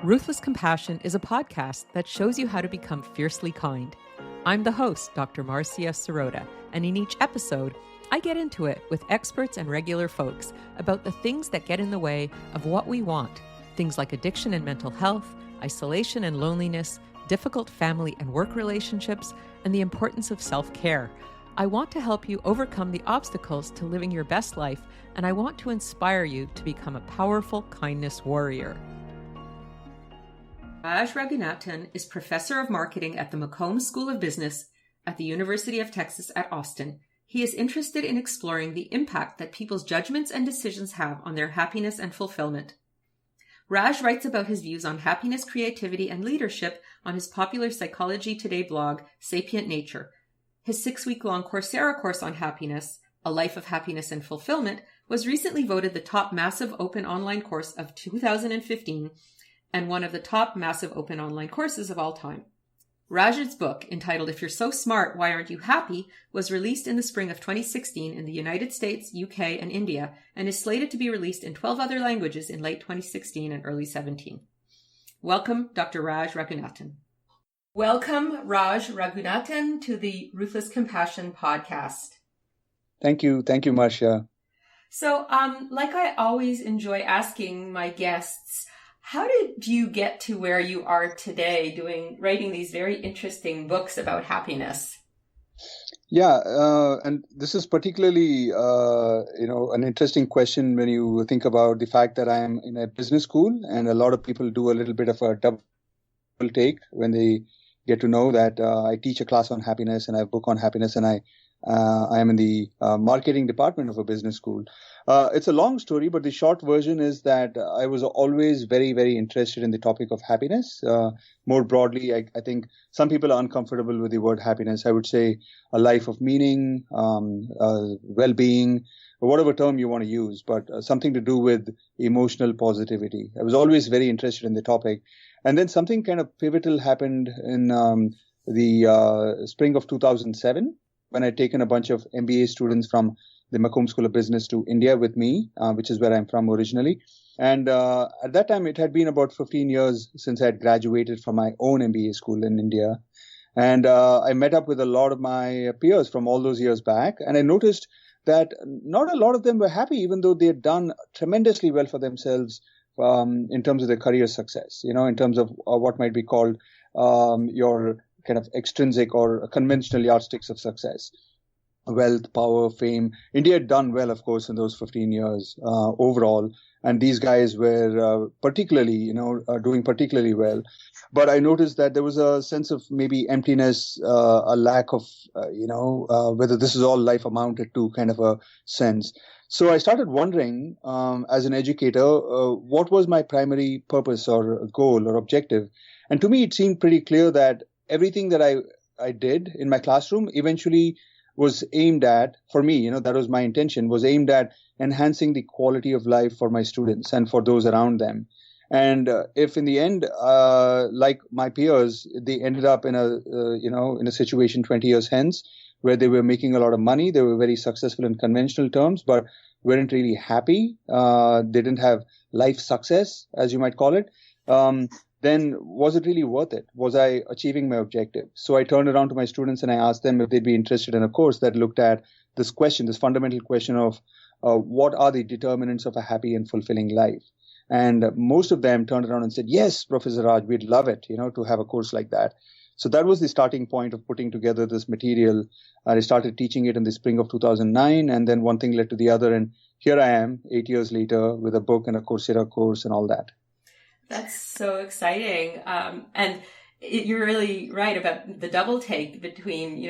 Ruthless Compassion is a podcast that shows you how to become fiercely kind. I'm the host, Dr. Marcia Sirota, and in each episode, I get into it with experts and regular folks about the things that get in the way of what we want. Things like addiction and mental health, isolation and loneliness, difficult family and work relationships, and the importance of self-care. I want to help you overcome the obstacles to living your best life, and I want to inspire you to become a powerful kindness warrior. Raj Raghunathan is professor of marketing at the McCombs School of Business at the University of Texas at Austin. He is interested in exploring the impact that people's judgments and decisions have on their happiness and fulfillment. Raj writes about his views on happiness, creativity, and leadership on his popular Psychology Today blog, Sapient Nature. His 6-week-long Coursera course on happiness, A Life of Happiness and Fulfillment, was recently voted the top massive open online course of 2015 and one of the top massive open online courses of all time. Raj's book, entitled If You're So Smart, Why Aren't You Happy?, was released in the spring of 2016 in the United States, UK, and India, and is slated to be released in 12 other languages in late 2016 and early 17. Welcome, Dr. Raj Raghunathan. Welcome, Raj Raghunathan, to the Ruthless Compassion podcast. Thank you. Thank you, Marcia. So, like I always enjoy asking my guests, how did you get to where you are today writing these very interesting books about happiness? Yeah, and this is particularly, an interesting question when you think about the fact that I am in a business school, and a lot of people do a little bit of a double take when they get to know that I teach a class on happiness and I have a book on happiness, and I am in the marketing department of a business school. It's a long story, but the short version is that I was always very, very interested in the topic of happiness. More broadly, I think some people are uncomfortable with the word happiness. I would say a life of meaning, well-being, whatever term you want to use, but something to do with emotional positivity. I was always very interested in the topic. And then something kind of pivotal happened in the spring of 2007 when I'd taken a bunch of MBA students from the McCombs School of Business to India with me, which is where I'm from originally. And at that time, it had been about 15 years since I had graduated from my own MBA school in India. And I met up with a lot of my peers from all those years back. And I noticed that not a lot of them were happy, even though they had done tremendously well for themselves in terms of their career success, in terms of what might be called your kind of extrinsic or conventional yardsticks of success. Wealth, power, fame. India had done well, of course, in those 15 years overall. And these guys were particularly, doing particularly well. But I noticed that there was a sense of maybe emptiness, a lack of, whether this is all life amounted to kind of a sense. So I started wondering, as an educator, what was my primary purpose or goal or objective? And to me, it seemed pretty clear that everything that I did in my classroom eventually was aimed at, for me, that was my intention, was aimed at enhancing the quality of life for my students and for those around them. And if in the end, like my peers, they ended up in a situation 20 years hence where they were making a lot of money, they were very successful in conventional terms, but weren't really happy. They didn't have life success, as you might call it. Then was it really worth it? Was I achieving my objective? So I turned around to my students and I asked them if they'd be interested in a course that looked at this question, this fundamental question of what are the determinants of a happy and fulfilling life? And most of them turned around and said, yes, Professor Raj, we'd love it, to have a course like that. So that was the starting point of putting together this material. I started teaching it in the spring of 2009, and then one thing led to the other. And here I am 8 years later with a book and a Coursera course and all that. That's so exciting. And you're really right about the double take between,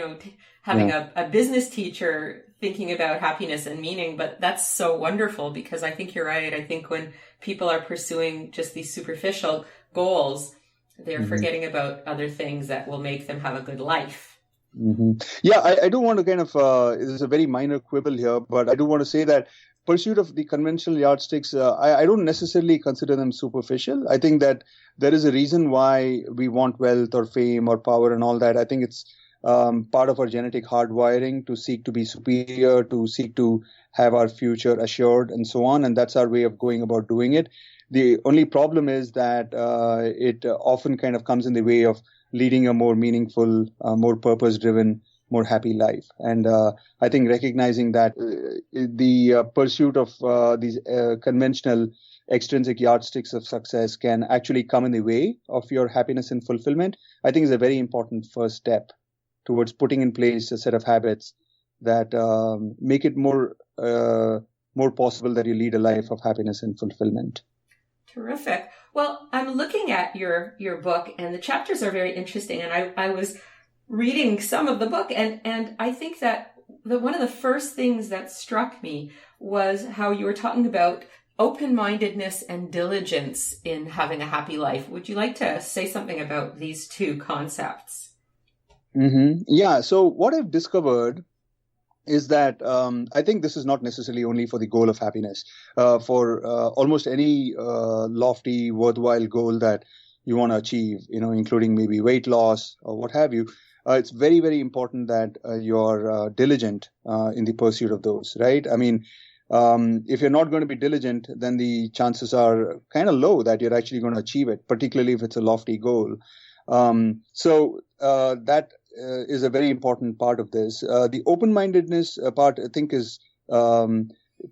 having a business teacher thinking about happiness and meaning. But that's so wonderful because I think you're right. I think when people are pursuing just these superficial goals, they're forgetting about other things that will make them have a good life. Mm-hmm. Yeah, I don't want to kind of, there's a very minor quibble here, but I do want to say that pursuit of the conventional yardsticks, I don't necessarily consider them superficial. I think that there is a reason why we want wealth or fame or power and all that. I think it's part of our genetic hardwiring to seek to be superior, to seek to have our future assured and so on. And that's our way of going about doing it. The only problem is that it often kind of comes in the way of leading a more meaningful, more purpose-driven, more happy life. And I think recognizing that the pursuit of these conventional extrinsic yardsticks of success can actually come in the way of your happiness and fulfillment, I think is a very important first step towards putting in place a set of habits that make it more possible that you lead a life of happiness and fulfillment. Terrific. Well, I'm looking at your book, and the chapters are very interesting. And I was reading some of the book, and I think that one of the first things that struck me was how you were talking about open-mindedness and diligence in having a happy life. Would you like to say something about these two concepts? Mm-hmm. Yeah. So what I've discovered is that I think this is not necessarily only for the goal of happiness. For almost any lofty, worthwhile goal that you want to achieve, including maybe weight loss or what have you, it's very, very important that you're diligent in the pursuit of those, right? I mean, if you're not going to be diligent, then the chances are kind of low that you're actually going to achieve it, particularly if it's a lofty goal. So that is a very important part of this. The open-mindedness part, I think, is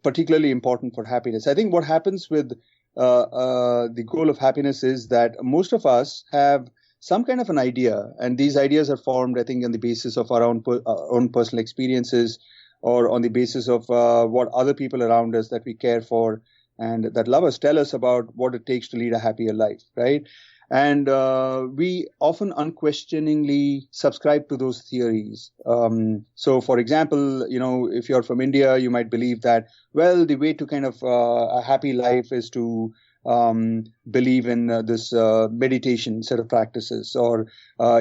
particularly important for happiness. I think what happens with the goal of happiness is that most of us have some kind of an idea, and these ideas are formed, I think, on the basis of our own personal experiences, or on the basis of what other people around us that we care for and that love us tell us about what it takes to lead a happier life, right? And we often unquestioningly subscribe to those theories. So, for example, if you're from India, you might believe that, well, the way to kind of a happy life is to believe in this meditation set of practices, or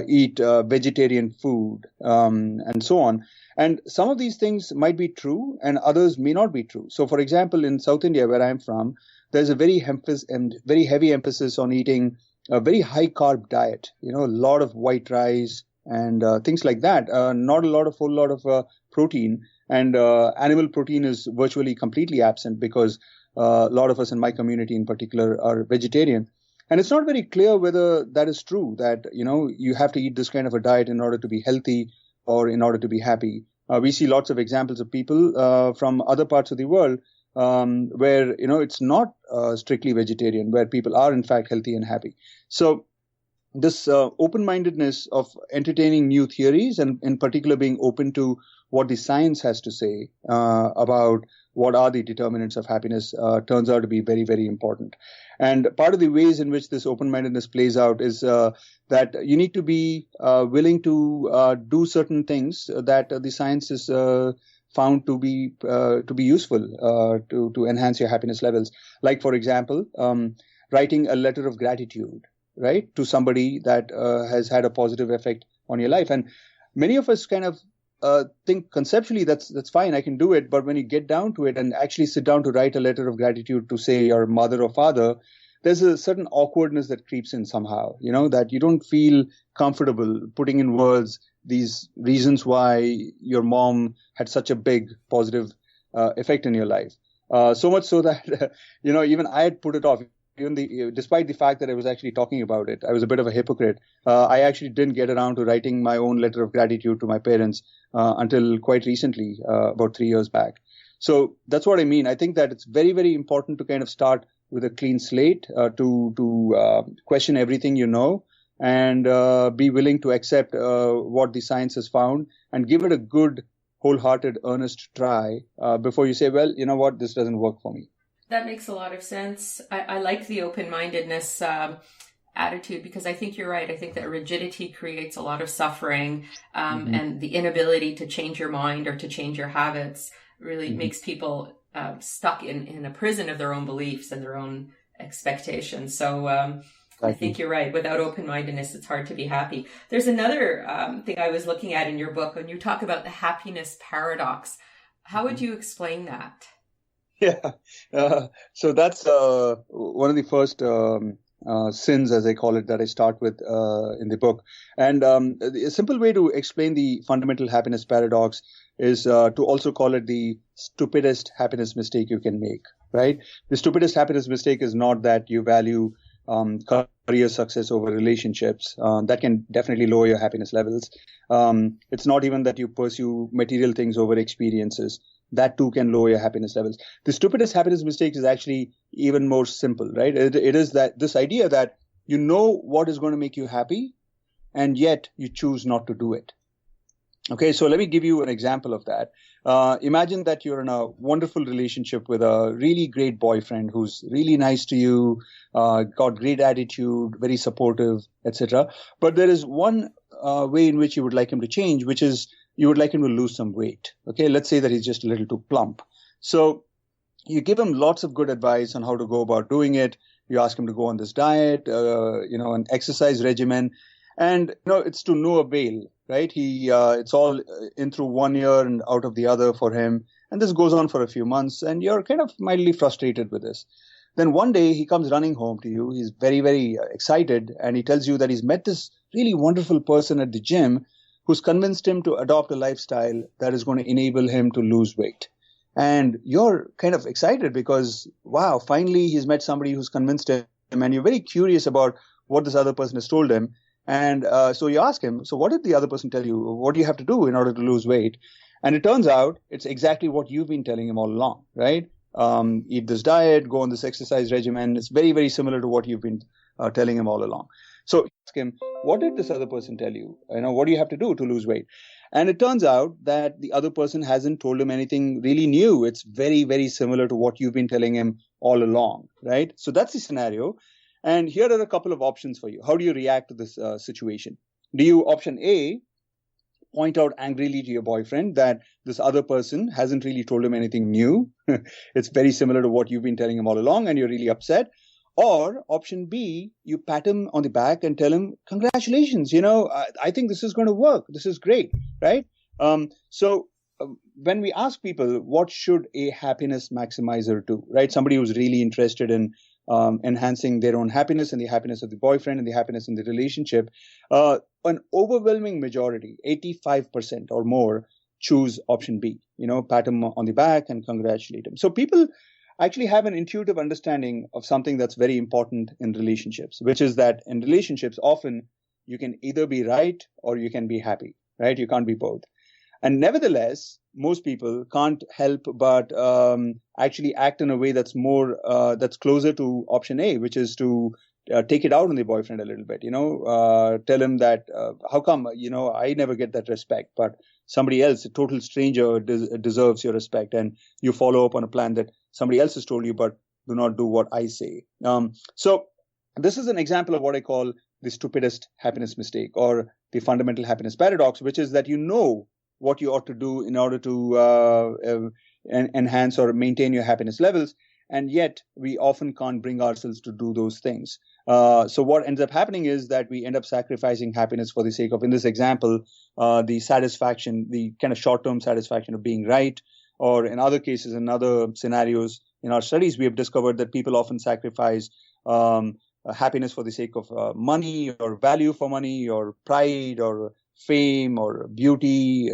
eat vegetarian food, and so on. And some of these things might be true and others may not be true. So, for example, in South India, where I'm from, there's a very heavy emphasis on eating a very high carb diet, a lot of white rice and things like that. Not a whole lot of protein, and animal protein is virtually completely absent because a lot of us in my community in particular are vegetarian. And it's not very clear whether that is true, that, you have to eat this kind of a diet in order to be healthy or in order to be happy. We see lots of examples of people from other parts of the world where, it's not strictly vegetarian, where people are in fact healthy and happy. So this open-mindedness of entertaining new theories, and in particular being open to what the science has to say about what are the determinants of happiness, turns out to be very, very important. And part of the ways in which this open-mindedness plays out is that you need to be willing to do certain things that the science is found to be useful to enhance your happiness levels. Like, for example, writing a letter of gratitude, right, to somebody that has had a positive effect on your life. And many of us kind of think conceptually that's fine, I can do it. But when you get down to it and actually sit down to write a letter of gratitude to, say, your mother or father, there's a certain awkwardness that creeps in somehow, that you don't feel comfortable putting in words these reasons why your mom had such a big positive effect in your life. So much so that, even I had put it off. Despite the fact that I was actually talking about it, I was a bit of a hypocrite. I actually didn't get around to writing my own letter of gratitude to my parents until quite recently, about 3 years back. So that's what I mean. I think that it's very, very important to kind of start with a clean slate, to question everything and be willing to accept what the science has found and give it a good, wholehearted, earnest try before you say, well, you know what, this doesn't work for me. That makes a lot of sense. I like the open-mindedness attitude, because I think you're right. I think that rigidity creates a lot of suffering, and the inability to change your mind or to change your habits really makes people stuck in a prison of their own beliefs and their own expectations. So I think you're right. Without open-mindedness, it's hard to be happy. There's another thing I was looking at in your book when you talk about the happiness paradox. How would you explain that? Yeah. So that's one of the first sins, as I call it, that I start with in the book. And a simple way to explain the fundamental happiness paradox is to also call it the stupidest happiness mistake you can make. right? The stupidest happiness mistake is not that you value career success over relationships. That can definitely lower your happiness levels. It's not even that you pursue material things over experiences. That too can lower your happiness levels. The stupidest happiness mistake is actually even more simple, right? It is that this idea that you know what is going to make you happy, and yet you choose not to do it. Okay, so let me give you an example of that. Imagine that you're in a wonderful relationship with a really great boyfriend who's really nice to you, got great attitude, very supportive, etc. But there is one way in which you would like him to change, which is you would like him to lose some weight. Okay, let's say that he's just a little too plump. So you give him lots of good advice on how to go about doing it. You ask him to go on this diet, an exercise regimen, and it's to no avail, right? It's all in through one ear and out of the other for him, and this goes on for a few months, and you're kind of mildly frustrated with this. Then one day he comes running home to you. He's very, very excited, and he tells you that he's met this really wonderful person at the gym who's convinced him to adopt a lifestyle that is going to enable him to lose weight. And you're kind of excited because, wow, finally he's met somebody who's convinced him, and you're very curious about what this other person has told him. And so you ask him, so what did the other person tell you? What do you have to do in order to lose weight? And it turns out it's exactly what you've been telling him all along, right? Eat this diet, go on this exercise regimen. It's very, very similar to what you've been telling him all along. So you ask him, what did this other person tell you? What do you have to do to lose weight? And it turns out that the other person hasn't told him anything really new. It's very, very similar to what you've been telling him all along, right? So that's the scenario. And here are a couple of options for you. How do you react to this situation? Do you, option A, point out angrily to your boyfriend that this other person hasn't really told him anything new? It's very similar to what you've been telling him all along, and you're really upset. Or option B, you pat him on the back and tell him, congratulations, I think this is going to work. This is great, right? So when we ask people, what should a happiness maximizer do, right? Somebody who's really interested in enhancing their own happiness and the happiness of the boyfriend and the happiness in the relationship, an overwhelming majority, 85% or more, choose option B, pat him on the back and congratulate him. So people actually have an intuitive understanding of something that's very important in relationships, which is that in relationships, often you can either be right or you can be happy, right? You can't be both. And nevertheless, most people can't help but actually act in a way that's more, that's closer to option A, which is to take it out on the boyfriend a little bit, tell him that, how come, I never get that respect, but somebody else, a total stranger, deserves your respect. And you follow up on a plan that somebody else has told you, but do not do what I say. So this is an example of what I call the stupidest happiness mistake, or the fundamental happiness paradox, which is that what you ought to do in order to enhance or maintain your happiness levels. And yet we often can't bring ourselves to do those things. So what ends up happening is that we end up sacrificing happiness for the sake of, in this example, the satisfaction, the kind of short-term satisfaction of being right. Or in other cases, in other scenarios, in our studies, we have discovered that people often sacrifice happiness for the sake of money, or value for money, or pride, or fame, or beauty,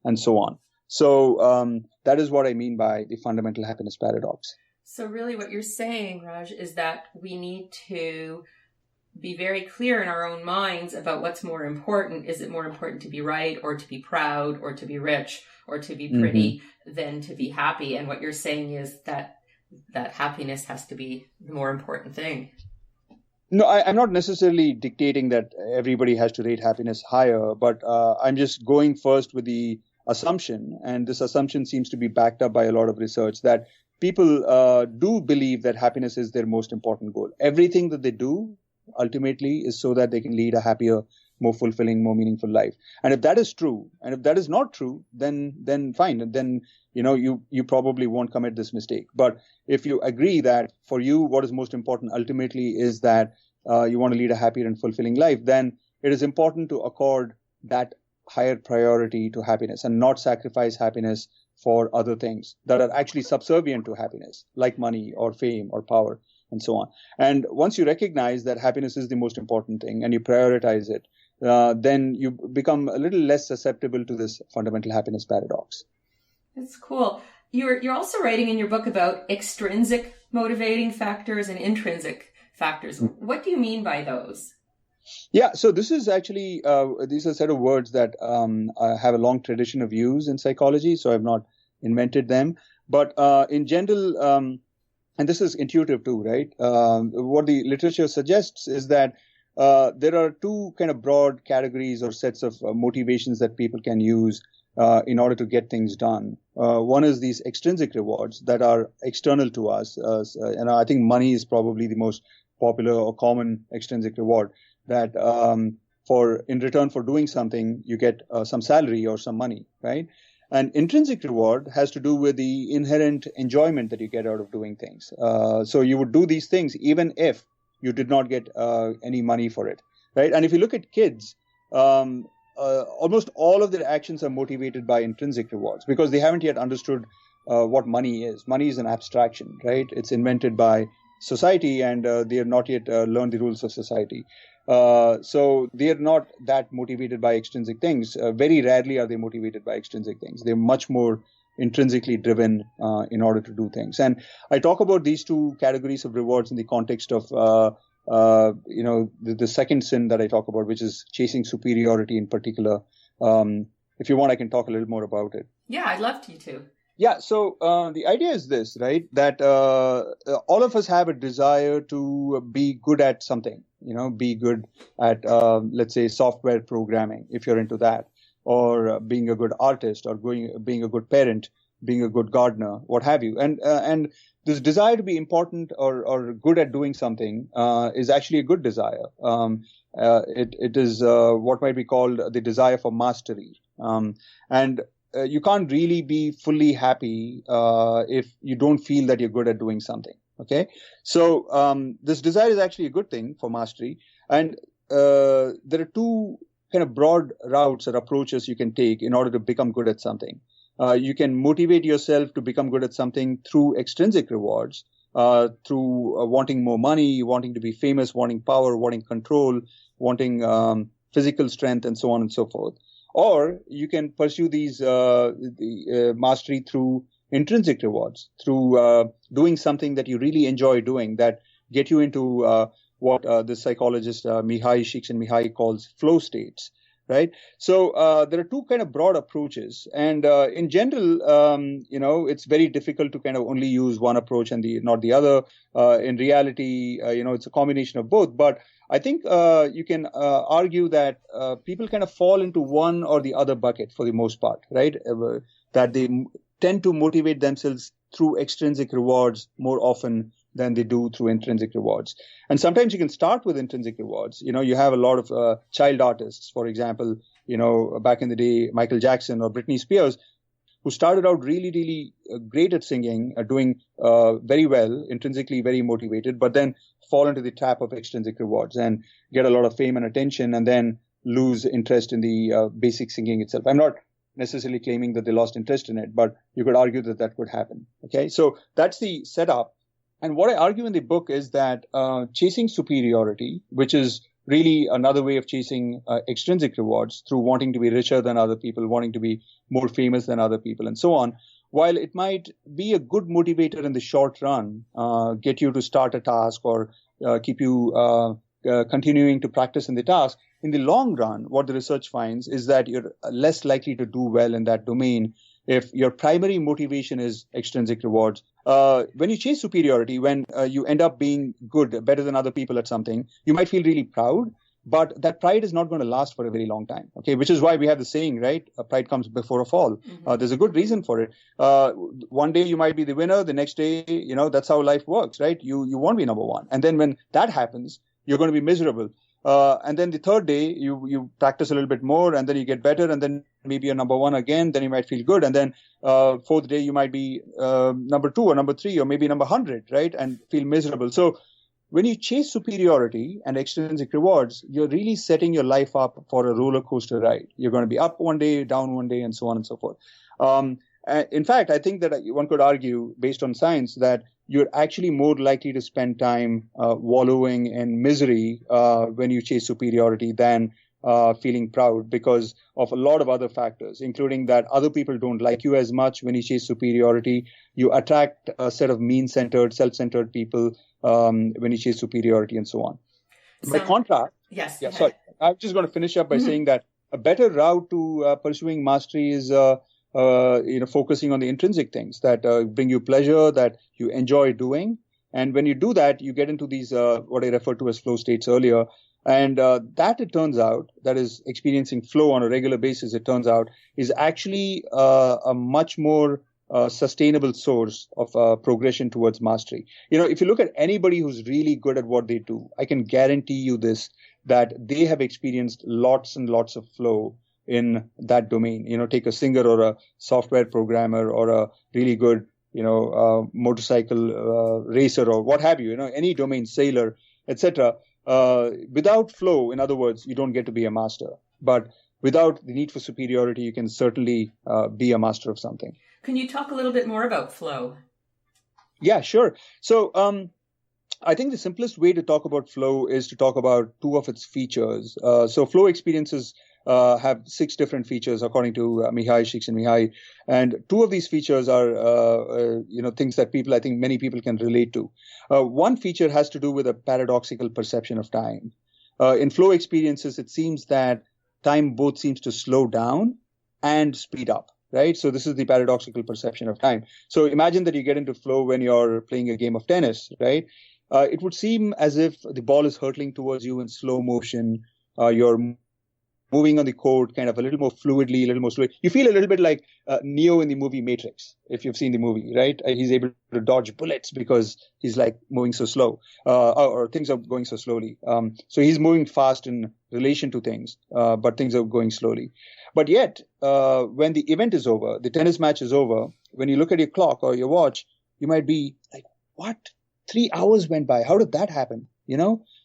and so on. So that is what I mean by the fundamental happiness paradox. So really what you're saying, Raj, is that we need to be very clear in our own minds about what's more important. Is it more important to be right, or to be proud, or to be rich, or to be pretty, than to be happy? And what you're saying is that happiness has to be the more important thing. No, I'm not necessarily dictating that everybody has to rate happiness higher, but I'm just going first with the assumption, and this assumption seems to be backed up by a lot of research, that people do believe that happiness is their most important goal. Everything that they do ultimately is so that they can lead a happier, more fulfilling, more meaningful life. And if that is true, and if that is not true, then fine. Then you probably won't commit this mistake. But if you agree that for you, what is most important ultimately is that you want to lead a happier and fulfilling life, then it is important to accord that higher priority to happiness and not sacrifice happiness for other things that are actually subservient to happiness, like money or fame or power and so on. And once you recognize that happiness is the most important thing and you prioritize it, then you become a little less susceptible to this fundamental happiness paradox. That's cool. You're also writing in your book about extrinsic motivating factors and intrinsic factors. What do you mean by those? Yeah, so this is actually, these are a set of words that have a long tradition of use in psychology, so I've not invented them. But in general, and this is intuitive too, right? What the literature suggests is that there are two kind of broad categories or sets of motivations that people can use in order to get things done. One is these extrinsic rewards that are external to us. And I think money is probably the most popular or common extrinsic reward, that in return for doing something, you get some salary or some money, right? And intrinsic reward has to do with the inherent enjoyment that you get out of doing things. So you would do these things even if you did not get any money for it, right? And if you look at kids, almost all of their actions are motivated by intrinsic rewards because they haven't yet understood what money is. Money is an abstraction, right? It's invented by society, and they have not yet learned the rules of society. So they are not that motivated by extrinsic things. Very rarely are they motivated by extrinsic things. They're much more intrinsically driven in order to do things. And I talk about these two categories of rewards in the context of the second sin that I talk about, which is chasing superiority in particular. If you want, I can talk a little more about it. Yeah, I'd love you to. Yeah, so the idea is this, right? That all of us have a desire to be good at something, be good at, let's say, software programming, if you're into that, or being a good artist, or being a good parent, being a good gardener, what have you. And this desire to be important or good at doing something is actually a good desire. It is what might be called the desire for mastery. You can't really be fully happy if you don't feel that you're good at doing something. Okay, so this desire is actually a good thing for mastery, and there are two kind of broad routes or approaches you can take in order to become good at something. You can motivate yourself to become good at something through extrinsic rewards, through wanting more money, wanting to be famous, wanting power, wanting control, wanting physical strength, and so on and so forth. Or you can pursue these mastery through intrinsic rewards, through doing something that you really enjoy doing, that get you into what the psychologist Mihai Csikszentmihalyi calls flow states, right? So there are two kind of broad approaches, and in general, it's very difficult to kind of only use one approach and not the other. In reality, it's a combination of both, but I think you can argue that people kind of fall into one or the other bucket for the most part, right? That they tend to motivate themselves through extrinsic rewards more often than they do through intrinsic rewards. And sometimes you can start with intrinsic rewards. You have a lot of child artists, for example, back in the day, Michael Jackson or Britney Spears, who started out really, really great at singing, doing very well, intrinsically very motivated, but then fall into the trap of extrinsic rewards and get a lot of fame and attention and then lose interest in the basic singing itself. I'm not necessarily claiming that they lost interest in it, but you could argue that that could happen. Okay, so that's the setup. And what I argue in the book is that chasing superiority, which is really another way of chasing extrinsic rewards through wanting to be richer than other people, wanting to be more famous than other people, and so on, while it might be a good motivator in the short run, get you to start a task or keep you continuing to practice in the task, in the long run, what the research finds is that you're less likely to do well in that domain if your primary motivation is extrinsic rewards. When you chase superiority, when you end up being good, better than other people at something, you might feel really proud, but that pride is not going to last for a very long time. Okay, which is why we have the saying, right? Pride comes before a fall. Mm-hmm. There's a good reason for it. One day you might be the winner. The next day, that's how life works, right? You won't be number one. And then when that happens, you're going to be miserable. And then the third day, you practice a little bit more, and then you get better, and then maybe you're number one again, then you might feel good. And then fourth day, you might be number two or number three or maybe number 100, right? And feel miserable. So when you chase superiority and extrinsic rewards, you're really setting your life up for a roller coaster ride. You're going to be up one day, down one day, and so on and so forth. In fact, I think that one could argue, based on science, that you're actually more likely to spend time wallowing in misery when you chase superiority than feeling proud because of a lot of other factors, including that other people don't like you as much when you chase superiority. You attract a set of mean-centered, self-centered people when you chase superiority and so on. By contrast, yes. Yeah, sorry. I'm just going to finish up by saying that a better route to pursuing mastery is focusing on the intrinsic things that bring you pleasure, that you enjoy doing. And when you do that, you get into these, what I referred to as flow states earlier. And that, it turns out, that is experiencing flow on a regular basis, it turns out, is actually a much more sustainable source of progression towards mastery. If you look at anybody who's really good at what they do, I can guarantee you this, that they have experienced lots and lots of flow in that domain. Take a singer or a software programmer or a really good, motorcycle racer or what have you, any domain, sailor, etc. Without flow, in other words, you don't get to be a master. But without the need for superiority, you can certainly be a master of something. Can you talk a little bit more about flow? Yeah, sure. So I think the simplest way to talk about flow is to talk about two of its features. So flow experiences have 6 different features, according to Mihai Csikszentmihalyi. And 2 of these features are, things that I think many people can relate to. One feature has to do with a paradoxical perception of time. In flow experiences, it seems that time both seems to slow down and speed up. Right. So this is the paradoxical perception of time. So imagine that you get into flow when you're playing a game of tennis. Right. It would seem as if the ball is hurtling towards you in slow motion. You're moving on the court kind of a little more fluidly, a little more slowly. You feel a little bit like Neo in the movie Matrix, if you've seen the movie, right? He's able to dodge bullets because he's like moving so slow, or things are going so slowly. So he's moving fast in relation to things, but things are going slowly. But yet, when the event is over, the tennis match is over, when you look at your clock or your watch, you might be like, what? 3 hours went by. How did that happen?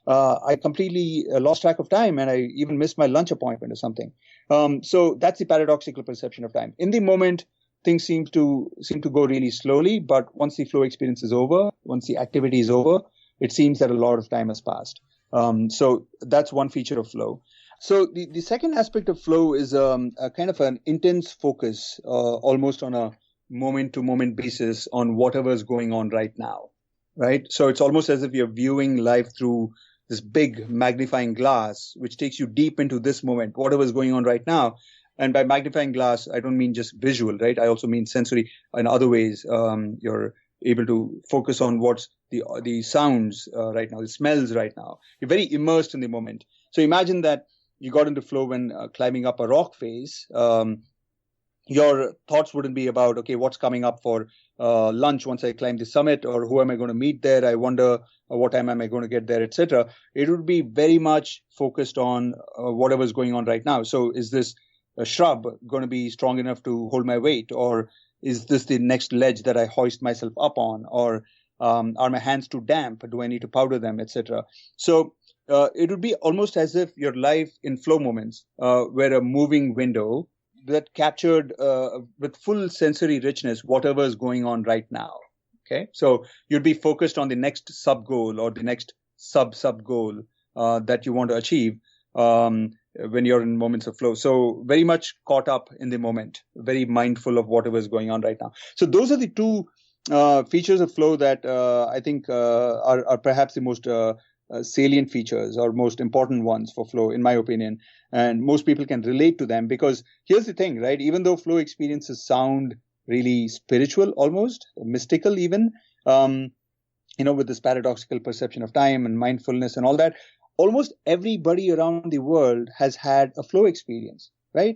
I completely lost track of time, and I even missed my lunch appointment or something. So that's the paradoxical perception of time. In the moment, things seem to go really slowly, but once the flow experience is over, once the activity is over, it seems that a lot of time has passed. So that's one feature of flow. So the second aspect of flow is a kind of an intense focus, almost on a moment-to-moment basis on whatever is going on right now. Right. So it's almost as if you're viewing life through this big magnifying glass, which takes you deep into this moment, whatever is going on right now. And by magnifying glass, I don't mean just visual, right? I also mean sensory in other ways. You're able to focus on what's the sounds right now, the smells right now. You're very immersed in the moment. So imagine that you got into flow when climbing up a rock face. Your thoughts wouldn't be about, okay, what's coming up for lunch once I climb the summit, or who am I going to meet there? I wonder what time am I going to get there, etc. It would be very much focused on whatever's going on right now. So is this a shrub going to be strong enough to hold my weight? Or is this the next ledge that I hoist myself up on? Or are my hands too damp? Do I need to powder them, etc.? So it would be almost as if your life in flow moments were a moving window that captured with full sensory richness whatever is going on right now. Okay, so you'd be focused on the next sub goal or the next sub goal that you want to achieve when you're in moments of flow. So very much caught up in the moment, very mindful of whatever is going on right now. So those are the 2 features of flow that I think are perhaps the most salient features or most important ones for flow, in my opinion. And most people can relate to them because here's the thing, right? Even though flow experiences sound really spiritual, almost mystical even, with this paradoxical perception of time and mindfulness and all that, almost everybody around the world has had a flow experience, right?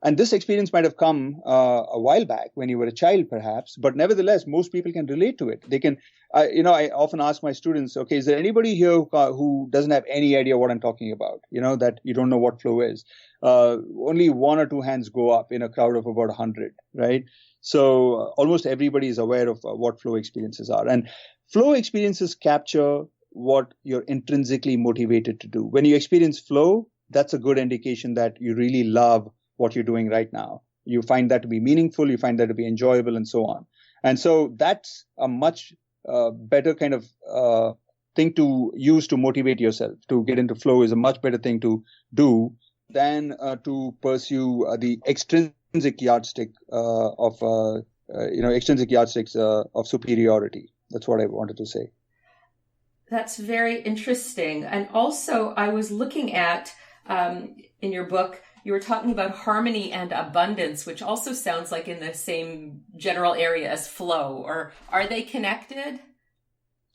And this experience might have come a while back when you were a child, perhaps, but nevertheless, most people can relate to it. They can, I often ask my students, okay, is there anybody here who doesn't have any idea what I'm talking about? That you don't know what flow is. Only 1 or 2 hands go up in a crowd of about 100, right? So almost everybody is aware of what flow experiences are. And flow experiences capture what you're intrinsically motivated to do. When you experience flow, that's a good indication that you really love what you're doing right now. You find that to be meaningful, you find that to be enjoyable, and so on. And so that's a much better kind of thing to use to motivate yourself. To get into flow is a much better thing to do than to pursue the extrinsic yardstick extrinsic yardsticks of superiority. That's what I wanted to say. That's very interesting. And also, I was looking at, in your book, you were talking about harmony and abundance, which also sounds like in the same general area as flow. Or are they connected?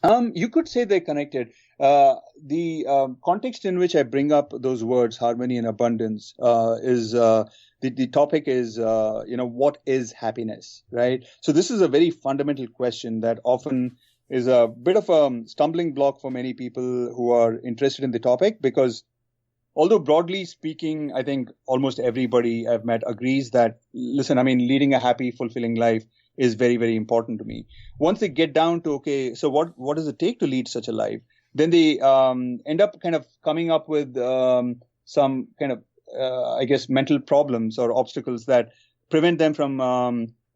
You could say they're connected. The context in which I bring up those words, harmony and abundance, is the topic is, what is happiness, right? So this is a very fundamental question that often is a bit of a stumbling block for many people who are interested in the topic, because although broadly speaking, I think almost everybody I've met agrees that, listen, I mean, leading a happy, fulfilling life is very, very important to me. Once they get down to, okay, so what does it take to lead such a life? Then they end up kind of coming up with some kind of, mental problems or obstacles that prevent them from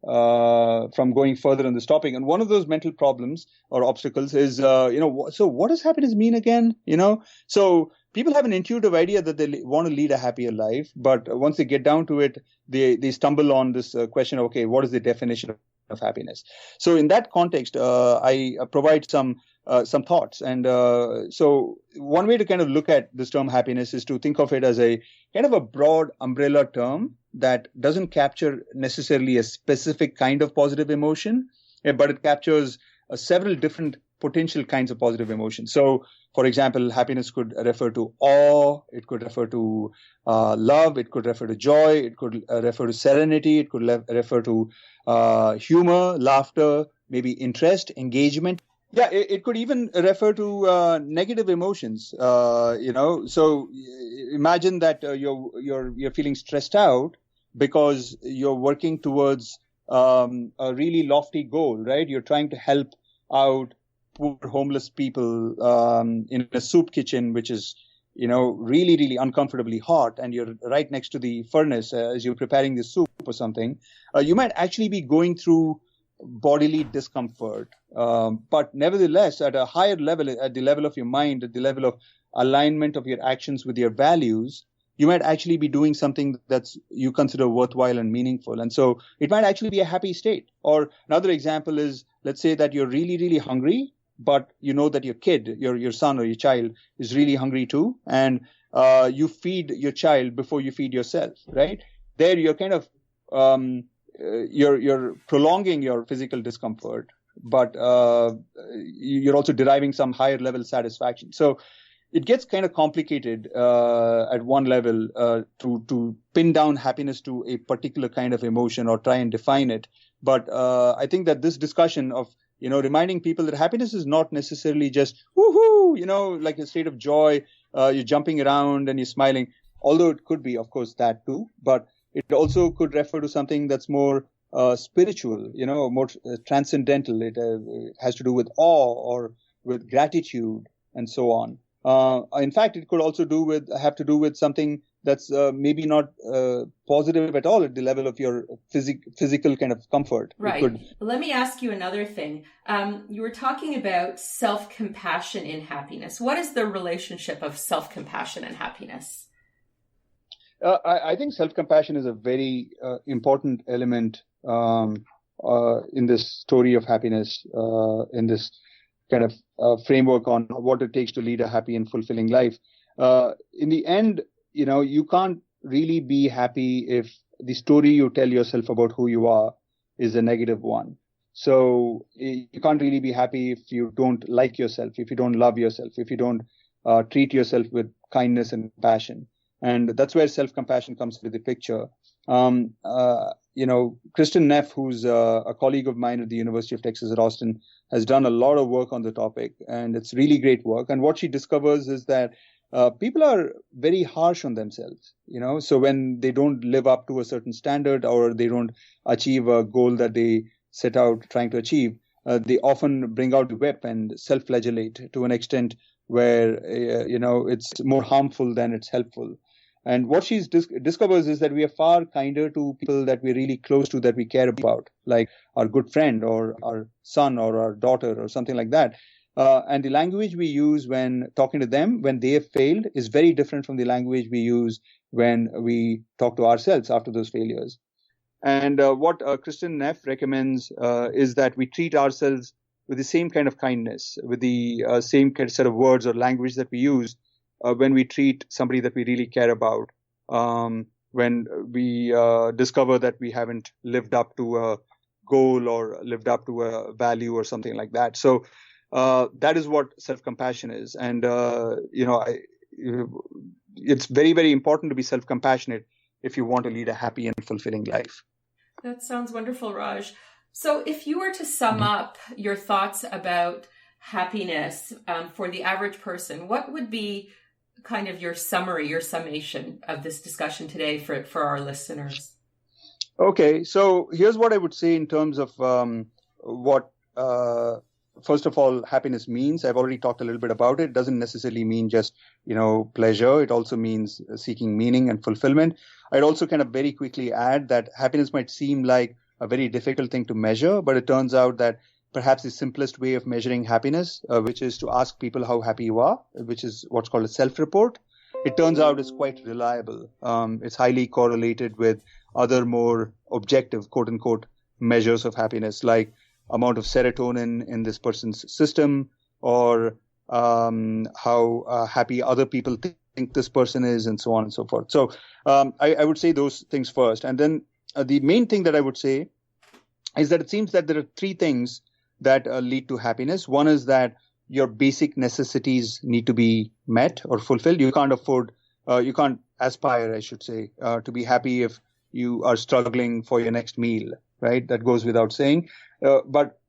going further on this topic. And one of those mental problems or obstacles is, so what does happiness mean again? So people have an intuitive idea that they want to lead a happier life, but once they get down to it, they stumble on this question of, okay, what is the definition of happiness? So in that context, I provide some thoughts. And so one way to kind of look at this term happiness is to think of it as a kind of a broad umbrella term that doesn't capture necessarily a specific kind of positive emotion, but it captures several different potential kinds of positive emotions. So, for example, happiness could refer to awe, it could refer to love, it could refer to joy, it could refer to serenity, it could refer to humor, laughter, maybe interest, engagement. Yeah, it could even refer to negative emotions. So imagine that you're feeling stressed out because you're working towards a really lofty goal, right? You're trying to help out poor homeless people in a soup kitchen, which is, really, really uncomfortably hot, and you're right next to the furnace as you're preparing the soup or something. You might actually be going through bodily discomfort. But nevertheless, at a higher level, at the level of your mind, at the level of alignment of your actions with your values, you might actually be doing something that's you consider worthwhile and meaningful. And so it might actually be a happy state. Or another example is, let's say that you're really, really hungry, but you know that your kid, your son or your child is really hungry too. And you feed your child before you feed yourself, right? There you're kind of, you're prolonging your physical discomfort, but you're also deriving some higher level satisfaction. So it gets kind of complicated at one level to pin down happiness to a particular kind of emotion or try and define it. But I think that this discussion of, reminding people that happiness is not necessarily just woohoo, like a state of joy, you're jumping around and you're smiling, although it could be, of course, that too. But it also could refer to something that's more spiritual, more transcendental. It has to do with awe or with gratitude and so on. In fact, it could also have to do with something that's maybe not positive at all at the level of your physical kind of comfort. Right. Let me ask you another thing. You were talking about self-compassion in happiness. What is the relationship of self-compassion and happiness? I think self-compassion is a very important element in this story of happiness, in this kind of framework on what it takes to lead a happy and fulfilling life. In the end, you can't really be happy if the story you tell yourself about who you are is a negative one. So you can't really be happy if you don't like yourself, if you don't love yourself, if you don't treat yourself with kindness and passion. And that's where self-compassion comes into the picture. Kristen Neff, who's a colleague of mine at the University of Texas at Austin, has done a lot of work on the topic, and it's really great work. And what she discovers is that people are very harsh on themselves, so when they don't live up to a certain standard or they don't achieve a goal that they set out trying to achieve, they often bring out the whip and self-flagellate to an extent where, it's more harmful than it's helpful. And what she discovers is that we are far kinder to people that we're really close to, that we care about, like our good friend or our son or our daughter or something like that. And the language we use when talking to them when they have failed is very different from the language we use when we talk to ourselves after those failures. And what Kristen Neff recommends is that we treat ourselves with the same kind of kindness, with the same kind of set of words or language that we use when we treat somebody that we really care about. When we discover that we haven't lived up to a goal or lived up to a value or something like that. So that is what self-compassion is. And, it's very, very important to be self-compassionate if you want to lead a happy and fulfilling life. That sounds wonderful, Raj. So if you were to sum up your thoughts about happiness for the average person, what would be kind of your summary, your summation of this discussion today for our listeners? Okay, so here's what I would say in terms of what, first of all, happiness means. I've already talked a little bit about it. It doesn't necessarily mean just, pleasure. It also means seeking meaning and fulfillment. I'd also kind of very quickly add that happiness might seem like a very difficult thing to measure, but it turns out that perhaps the simplest way of measuring happiness, which is to ask people how happy you are, which is what's called a self-report, it turns out is quite reliable. It's highly correlated with other more objective, quote unquote, measures of happiness, like amount of serotonin in this person's system, or how happy other people think this person is, and so on and so forth. So I would say those things first. And then the main thing that I would say is that it seems that there are three things that lead to happiness. One is that your basic necessities need to be met or fulfilled. You can't aspire, I should say, to be happy if you are struggling for your next meal, right? That goes without saying. But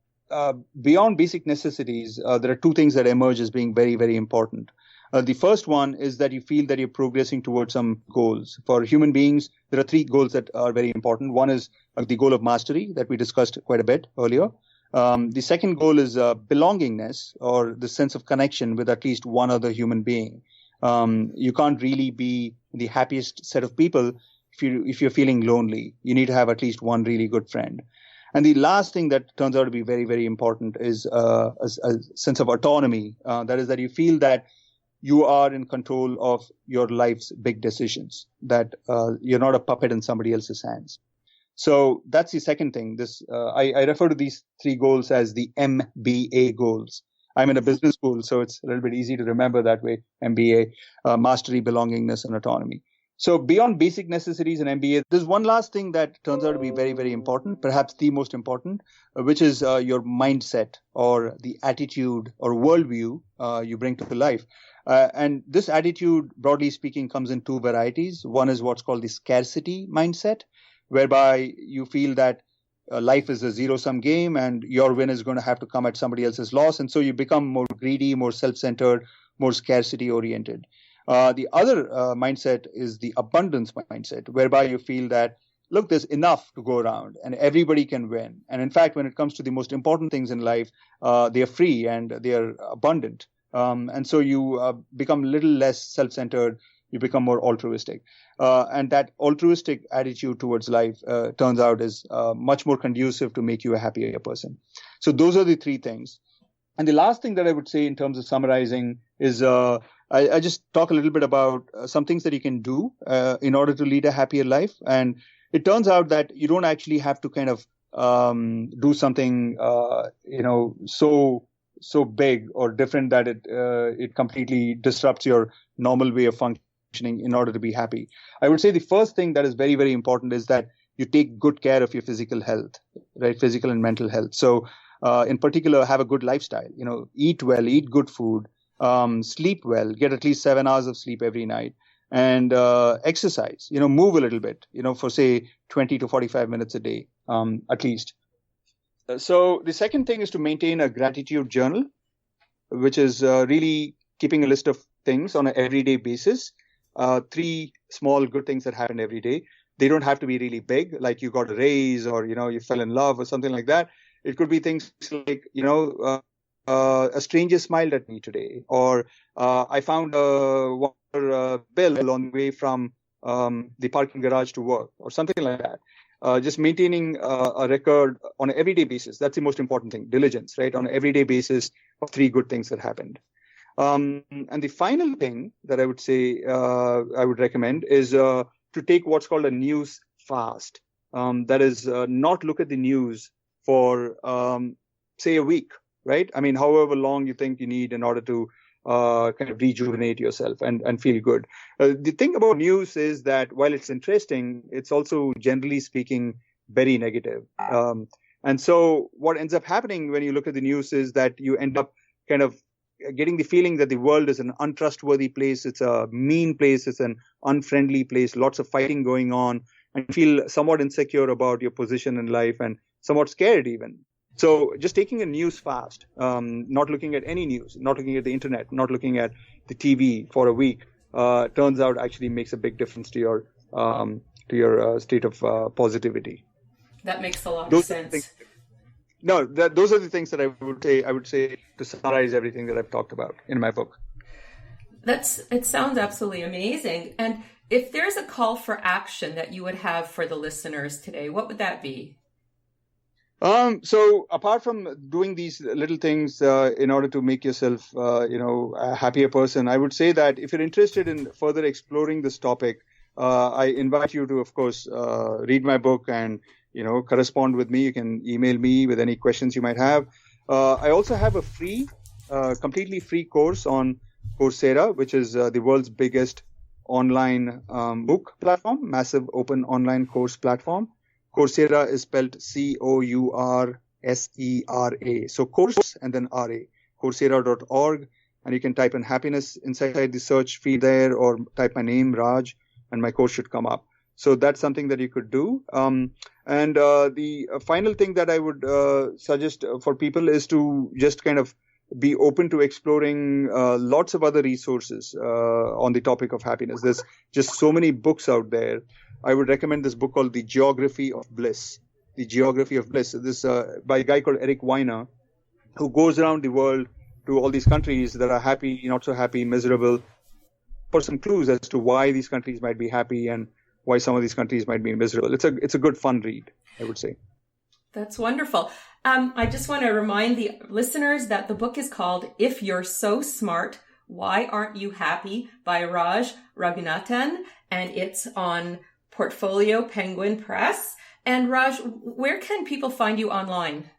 beyond basic necessities, there are two things that emerge as being very, very important. The first one is that you feel that you're progressing towards some goals. For human beings, there are three goals that are very important. One is the goal of mastery that we discussed quite a bit earlier. The second goal is belongingness, or the sense of connection with at least one other human being. You can't really be the happiest set of people if you're feeling lonely. You need to have at least one really good friend. And the last thing that turns out to be very, very important is a sense of autonomy. That is that you feel that you are in control of your life's big decisions, that you're not a puppet in somebody else's hands. So that's the second thing. I refer to these three goals as the MBA goals. I'm in a business school, so it's a little bit easy to remember that way. MBA, mastery, belongingness, and autonomy. So beyond basic necessities and MBA, there's one last thing that turns out to be very, very important, perhaps the most important, which is your mindset, or the attitude or worldview you bring to life. And this attitude, broadly speaking, comes in two varieties. One is what's called the scarcity mindset, whereby you feel that life is a zero-sum game and your win is going to have to come at somebody else's loss. And so you become more greedy, more self-centered, more scarcity-oriented. The other mindset is the abundance mindset, whereby you feel that, look, there's enough to go around and everybody can win. And in fact, when it comes to the most important things in life, they are free and they are abundant. And so you become a little less self-centered. You become more altruistic. And that altruistic attitude towards life turns out is much more conducive to make you a happier person. So those are the three things. And the last thing that I would say in terms of summarizing is I just talk a little bit about some things that you can do in order to lead a happier life. And it turns out that you don't actually have to kind of do something, so big or different that it completely disrupts your normal way of functioning in order to be happy. I would say the first thing that is very, very important is that you take good care of your physical health, right? Physical and mental health. So in particular, have a good lifestyle, eat well, eat good food, sleep well, get at least 7 hours of sleep every night, and exercise, move a little bit, for say 20 to 45 minutes a day, at least. So the second thing is to maintain a gratitude journal, which is really keeping a list of things on an everyday basis. 3 small good things that happen every day. They don't have to be really big, like you got a raise or, you fell in love or something like that. It could be things like, a stranger smiled at me today, or I found a water bill on the way from the parking garage to work, or something like that. Just maintaining a record on an everyday basis. That's the most important thing. Diligence, right? On an everyday basis, of 3 good things that happened. And the final thing that I would say I would recommend is to take what's called a news fast. That is, not look at the news for, say, a week, right? I mean, however long you think you need in order to kind of rejuvenate yourself and feel good. The thing about news is that while it's interesting, it's also, generally speaking, very negative. And so what ends up happening when you look at the news is that you end up kind of getting the feeling that the world is an untrustworthy place. It's a mean place. It's an unfriendly place. Lots of fighting going on, and feel somewhat insecure about your position in life and somewhat scared even. So just taking a news fast, not looking at any news, not looking at the internet, not looking at the TV for a week, turns out actually makes a big difference to your state of positivity. That makes a lot of sense. Those are the things that I would say to summarize everything that I've talked about in my book. It sounds absolutely amazing. And if there's a call for action that you would have for the listeners today, what would that be? So apart from doing these little things in order to make yourself, a happier person, I would say that if you're interested in further exploring this topic, I invite you to, of course, read my book and, correspond with me. You can email me with any questions you might have. I also have a completely free course on Coursera, which is the world's biggest online MOOC platform, massive open online course platform. Coursera is spelled Coursera. So course and then RA, Coursera.org. And you can type in happiness inside the search field there, or type my name, Raj, and my course should come up. So that's something that you could do. And the final thing that I would suggest for people is to just kind of be open to exploring lots of other resources on the topic of happiness. There's just so many books out there. I would recommend this book called The Geography of Bliss. The Geography of Bliss. This by a guy called Eric Weiner, who goes around the world to all these countries that are happy, not so happy, miserable, for some clues as to why these countries might be happy and why some of these countries might be miserable. It's a good fun read, I would say. That's wonderful. I just want to remind the listeners that the book is called If You're So Smart, Why Aren't You Happy by Raj Raghunathan, and it's on Portfolio Penguin Press. And Raj, where can people find you online?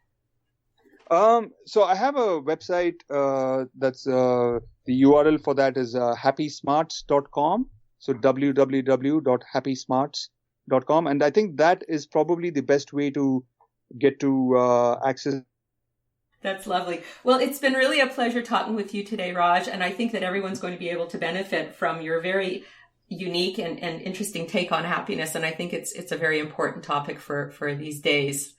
So I have a website that's the URL for that is happysmarts.com. So www.happysmarts.com. And I think that is probably the best way to get to access. That's lovely. Well, it's been really a pleasure talking with you today, Raj. And I think that everyone's going to be able to benefit from your very unique and interesting take on happiness. And I think it's a very important topic for these days.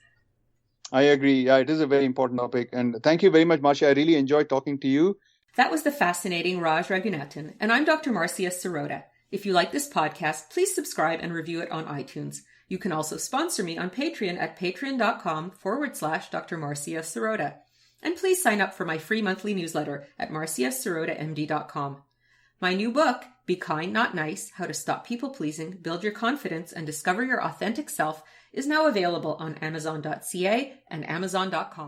I agree. Yeah, it is a very important topic. And thank you very much, Marcia. I really enjoyed talking to you. That was the fascinating Raj Raghunathan. And I'm Dr. Marcia Sirota. If you like this podcast, please subscribe and review it on iTunes. You can also sponsor me on Patreon at patreon.com/Dr. Marcia Sirota. And please sign up for my free monthly newsletter at marciasirotamd.com. My new book, Be Kind, Not Nice, How to Stop People Pleasing, Build Your Confidence, and Discover Your Authentic Self, is now available on Amazon.ca and Amazon.com.